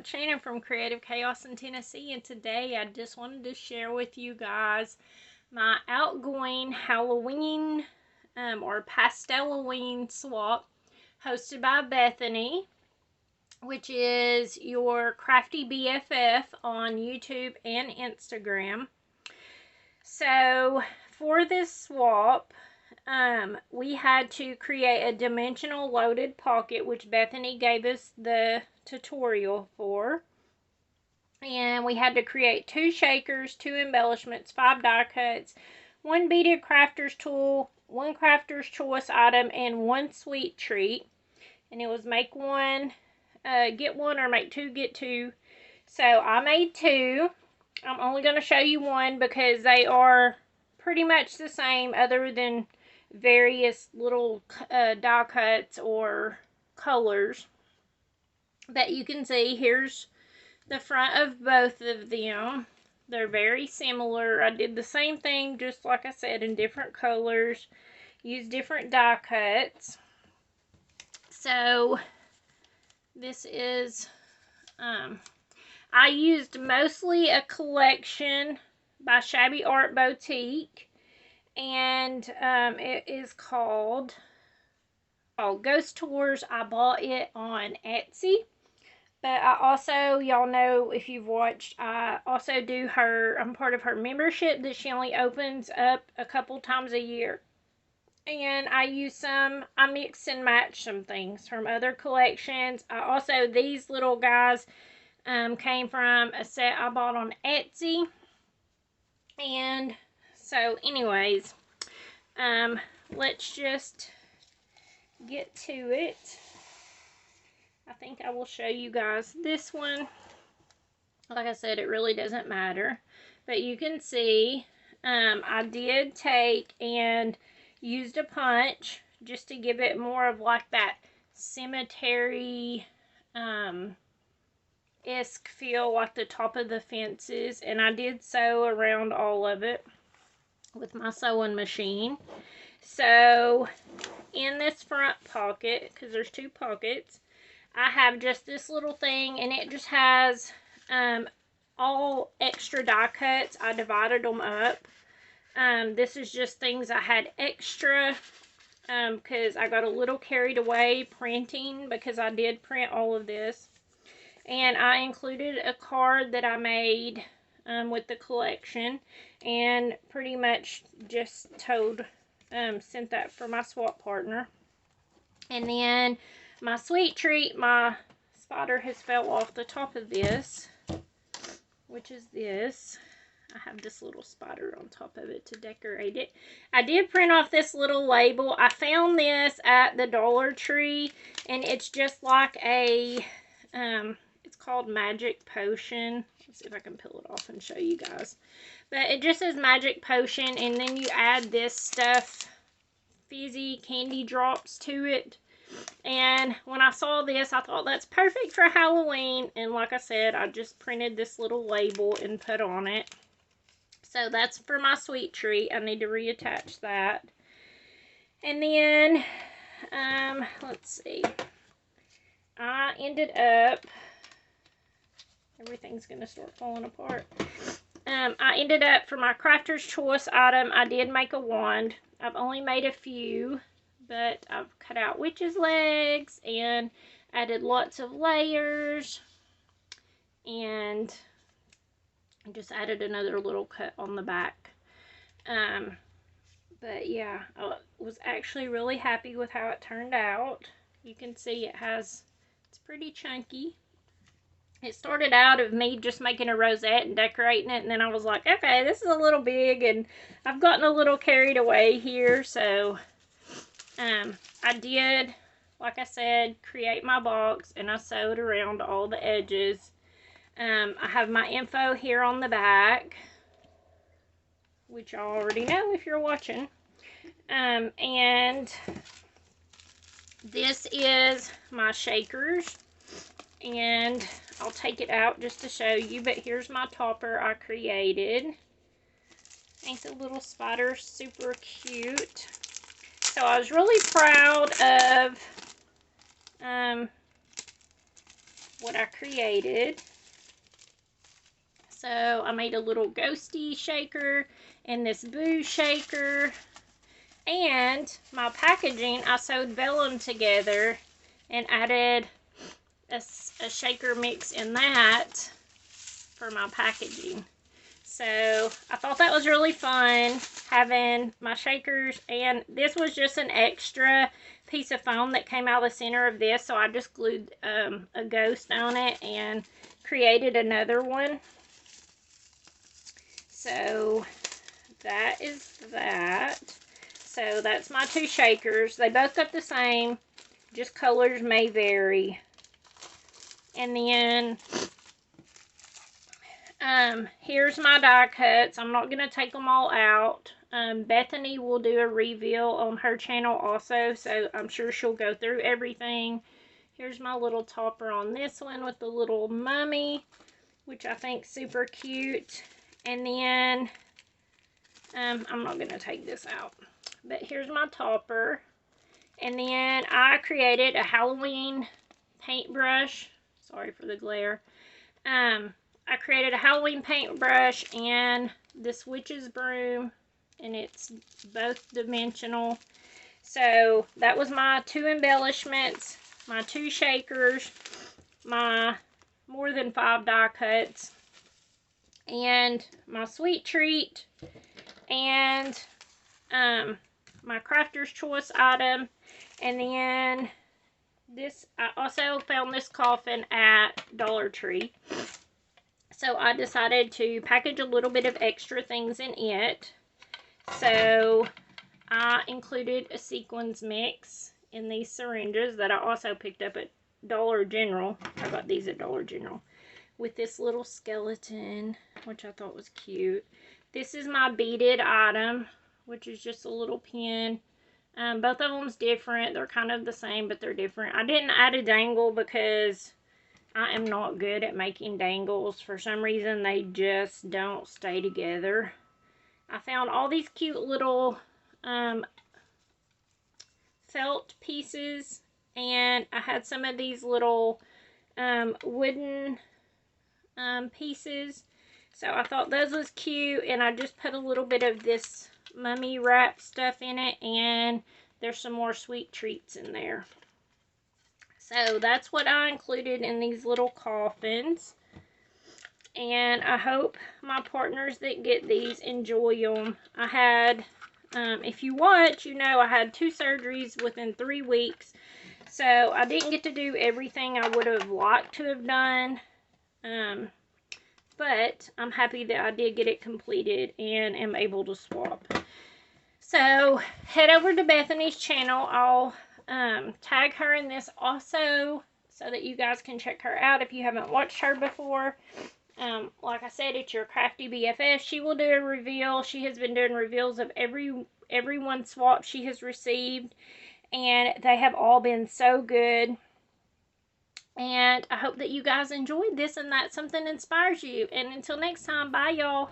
Shannon from Creative Chaos in Tennessee, and today I just wanted to share with you guys my Outgoing Halloween or Pasteloween swap hosted by Bethany, which is your crafty BFF on YouTube and Instagram. So for this swap, we had to create a dimensional loaded pocket, which Bethany gave us the tutorial for. And we had to create 2 shakers, 2 embellishments, 5 die cuts, 1 beaded crafter's tool, 1 crafter's choice item, and 1 sweet treat. And it was make 1, get 1, or make 2, get 2. So I made 2. I'm only going to show you 1 because they are pretty much the same other than various little die cuts or colors. But you can see here's the front of both of them. They're very similar. I did the same thing, just like I said, in different colors. Used different die cuts. So this is I used mostly a collection by Shabby Art Boutique, and it is called Ghost Tours. I bought it on Etsy, but I also, y'all know if you've watched, I also do I'm part of her membership that she only opens up a couple times a year. And I mix and match some things from other collections. These little guys came from a set I bought on Etsy. And so anyways, let's just get to it. I think I will show you guys this one. Like I said, it really doesn't matter. But you can see I did take and used a punch just to give it more of like that cemetery esque feel, like the top of the fences, and I did sew around all of it with my sewing machine. So in this front pocket, because there's 2 pockets, I have just this little thing, and it just has all extra die cuts. I divided them up. This is just things I had extra because I got a little carried away printing, because I did print all of this. And I included a card that I made with the collection, and pretty much just sent that for my swap partner. And then my sweet treat, my spider has fell off the top of this, which is this. I have this little spider on top of it to decorate it. I did print off this little label. I found this at the Dollar Tree, and it's just like a it's called Magic Potion. Let's see if I can peel it off and show you guys. But it just says Magic Potion, and then you add this stuff, fizzy candy drops to it. And when I saw this, I thought that's perfect for Halloween. And like I said, I just printed this little label and put on it. So that's for my sweet treat. I need to reattach that. And then, let's see. I ended up, everything's going to start falling apart. I ended up, for my crafter's choice item, I did make a wand. I've only made a few, but I've cut out witch's legs and added lots of layers, and just added another little cut on the back. But yeah, I was actually really happy with how it turned out. You can see it's pretty chunky. It started out of me just making a rosette and decorating it, and then I was like, okay, this is a little big, and I've gotten a little carried away here. So I did, like I said, create my box, and I sewed around all the edges. I have my info here on the back, which you already know if you're watching. And this is my shakers, and I'll take it out just to show you, but here's my topper I created. Ain't the little spider super cute? So I was really proud of what I created. So I made a little ghosty shaker and this boo shaker. And my packaging, I sewed vellum together and added a shaker mix in that for my packaging. So I thought that was really fun, having my shakers, and this was just an extra piece of foam that came out of the center of this, so I just glued a ghost on it and created another one. So that is that. So that's my two shakers. They both look the same, just colors may vary. And then here's my die cuts. I'm not going to take them all out. Bethany will do a reveal on her channel also, so I'm sure she'll go through everything. Here's my little topper on this one with the little mummy, which I think is super cute. And then, I'm not going to take this out, but here's my topper. And then I created a Halloween paintbrush. Sorry for the glare. I created a Halloween paintbrush and this witch's broom, and it's both dimensional. So that was my two embellishments, my two shakers, my more than 5 die cuts, and my sweet treat, and my crafter's choice item. And then this, I also found this coffin at Dollar Tree. So I decided to package a little bit of extra things in it. So I included a sequins mix in these syringes that I also picked up at Dollar General. I got these at Dollar General. With this little skeleton, which I thought was cute. This is my beaded item, which is just a little pin. Both of them's different. They're kind of the same, but they're different. I didn't add a dangle because I am not good at making dangles. For some reason, they just don't stay together. I found all these cute little felt pieces, and I had some of these little wooden pieces. So I thought those was cute, and I just put a little bit of this mummy wrap stuff in it, and there's some more sweet treats in there. So that's what I included in these little coffins. And I hope my partners that get these enjoy them. I had, if you watch, you know I had 2 surgeries within 3 weeks. So I didn't get to do everything I would have liked to have done. But I'm happy that I did get it completed and am able to swap. So head over to Bethany's channel. I'll tag her in this also so that you guys can check her out if you haven't watched her before. Like I said, it's your crafty BFF. She will do a reveal. She has been doing reveals of every one swap she has received, and they have all been so good. And I hope that you guys enjoyed this and that something inspires you. And until next time, bye y'all.